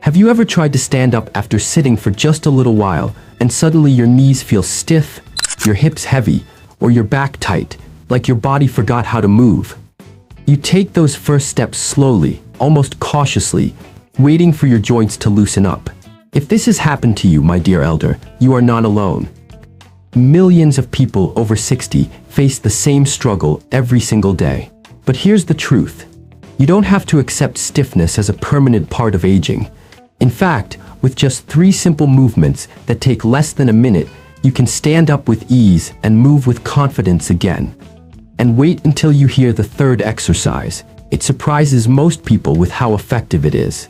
Have you ever tried to stand up after sitting for just a little while, and suddenly your knees feel stiff, your hips heavy, or your back tight, like your body forgot how to move? You take those first steps slowly, almost cautiously, waiting for your joints to loosen up. If this has happened to you, my dear elder, you are not alone. Millions of people over 60 face the same struggle every single day. But here's the truth. You don't have to accept stiffness as a permanent part of aging. In fact, with just 3 simple movements that take less than a minute, you can stand up with ease and move with confidence again. And wait until you hear the third exercise. It surprises most people with how effective it is.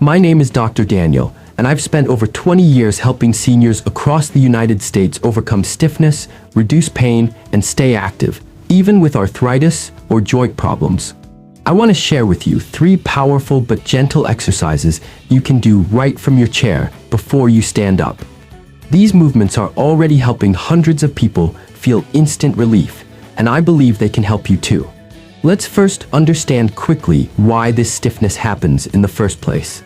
My name is Dr. Daniel, and I've spent over 20 years helping seniors across the United States overcome stiffness, reduce pain, and stay active, even with arthritis or joint problems. I want to share with you 3 powerful but gentle exercises you can do right from your chair before you stand up. These movements are already helping hundreds of people feel instant relief, and I believe they can help you too. Let's first understand quickly why this stiffness happens in the first place.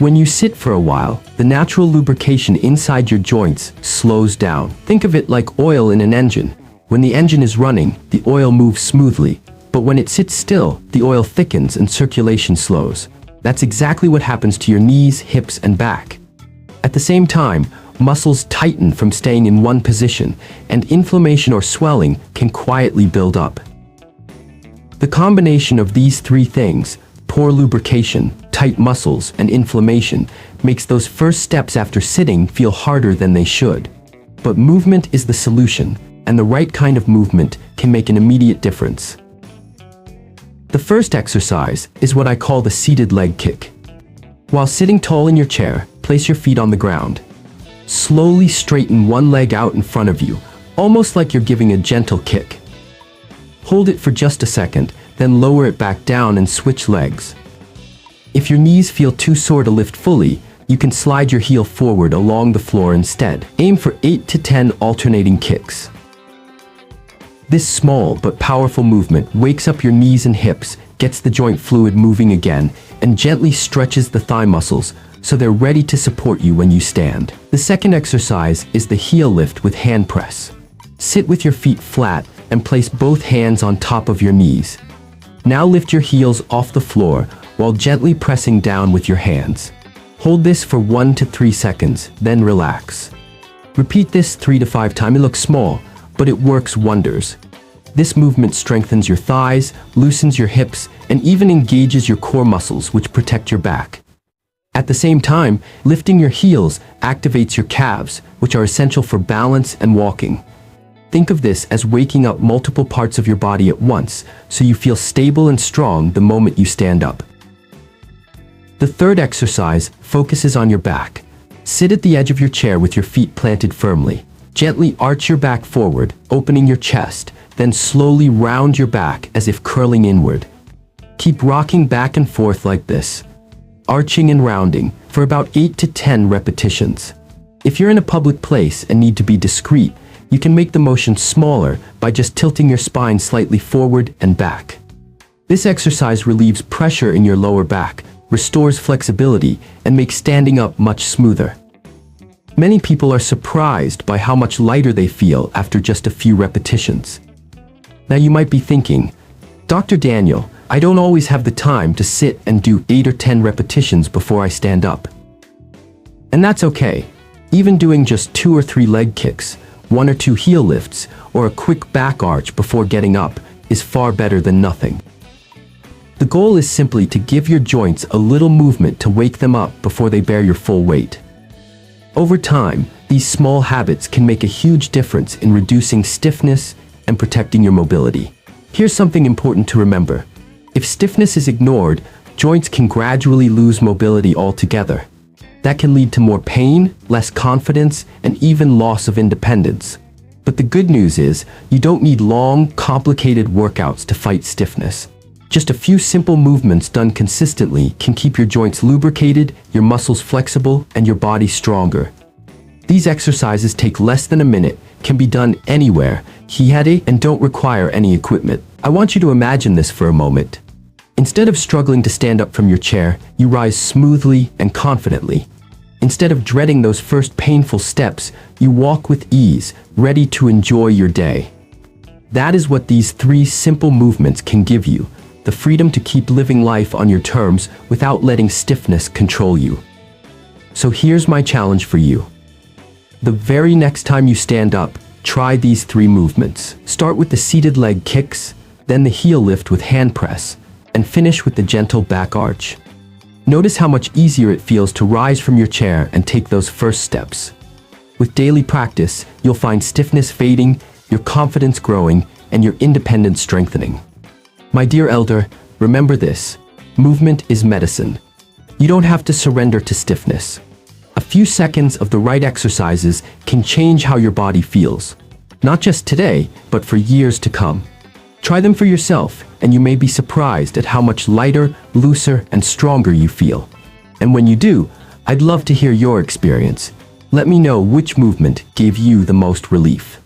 When you sit for a while, the natural lubrication inside your joints slows down. Think of it like oil in an engine. When the engine is running, the oil moves smoothly. But when it sits still, the oil thickens and circulation slows. That's exactly what happens to your knees, hips, and back. At the same time, muscles tighten from staying in one position, and inflammation or swelling can quietly build up. The combination of these 3 things, poor lubrication, tight muscles, and inflammation, makes those first steps after sitting feel harder than they should. But movement is the solution, and the right kind of movement can make an immediate difference. The first exercise is what I call the seated leg kick. While sitting tall in your chair, place your feet on the ground. Slowly straighten one leg out in front of you, almost like you're giving a gentle kick. Hold it for just a second, then lower it back down and switch legs. If your knees feel too sore to lift fully, you can slide your heel forward along the floor instead. Aim for 8 to 10 alternating kicks. This small but powerful movement wakes up your knees and hips, gets the joint fluid moving again, and gently stretches the thigh muscles so they're ready to support you when you stand. The second exercise is the heel lift with hand press. Sit with your feet flat and place both hands on top of your knees. Now lift your heels off the floor while gently pressing down with your hands. Hold this for 1 to 3 seconds, then relax. Repeat this 3 to 5 times. It looks small, but it works wonders. This movement strengthens your thighs, loosens your hips, and even engages your core muscles, which protect your back. At the same time, lifting your heels activates your calves, which are essential for balance and walking. Think of this as waking up multiple parts of your body at once, so you feel stable and strong the moment you stand up. The third exercise focuses on your back. Sit at the edge of your chair with your feet planted firmly. Gently arch your back forward, opening your chest, then slowly round your back as if curling inward. Keep rocking back and forth like this, arching and rounding, for about 8 to 10 repetitions. If you're in a public place and need to be discreet, you can make the motion smaller by just tilting your spine slightly forward and back. This exercise relieves pressure in your lower back, restores flexibility, and makes standing up much smoother. Many people are surprised by how much lighter they feel after just a few repetitions. Now you might be thinking, Dr. Daniel, I don't always have the time to sit and do 8 or 10 repetitions before I stand up. And that's okay. Even doing just 2 or 3 leg kicks, 1 or 2 heel lifts, or a quick back arch before getting up is far better than nothing. The goal is simply to give your joints a little movement to wake them up before they bear your full weight. Over time, these small habits can make a huge difference in reducing stiffness and protecting your mobility. Here's something important to remember. If stiffness is ignored, joints can gradually lose mobility altogether. That can lead to more pain, less confidence, and even loss of independence. But the good news is, you don't need long, complicated workouts to fight stiffness. Just a few simple movements done consistently can keep your joints lubricated, your muscles flexible, and your body stronger. These exercises take less than a minute, can be done anywhere, and don't require any equipment. I want you to imagine this for a moment. Instead of struggling to stand up from your chair, you rise smoothly and confidently. Instead of dreading those first painful steps, you walk with ease, ready to enjoy your day. That is what these 3 simple movements can give you, the freedom to keep living life on your terms without letting stiffness control you. So here's my challenge for you. The very next time you stand up, try these 3 movements. Start with the seated leg kicks, then the heel lift with hand press, and finish with the gentle back arch. Notice how much easier it feels to rise from your chair and take those first steps. With daily practice, you'll find stiffness fading, your confidence growing, and your independence strengthening. My dear elder, remember this: movement is medicine. You don't have to surrender to stiffness. A few seconds of the right exercises can change how your body feels, not just today, but for years to come. Try them for yourself, and you may be surprised at how much lighter, looser, and stronger you feel. And when you do, I'd love to hear your experience. Let me know which movement gave you the most relief.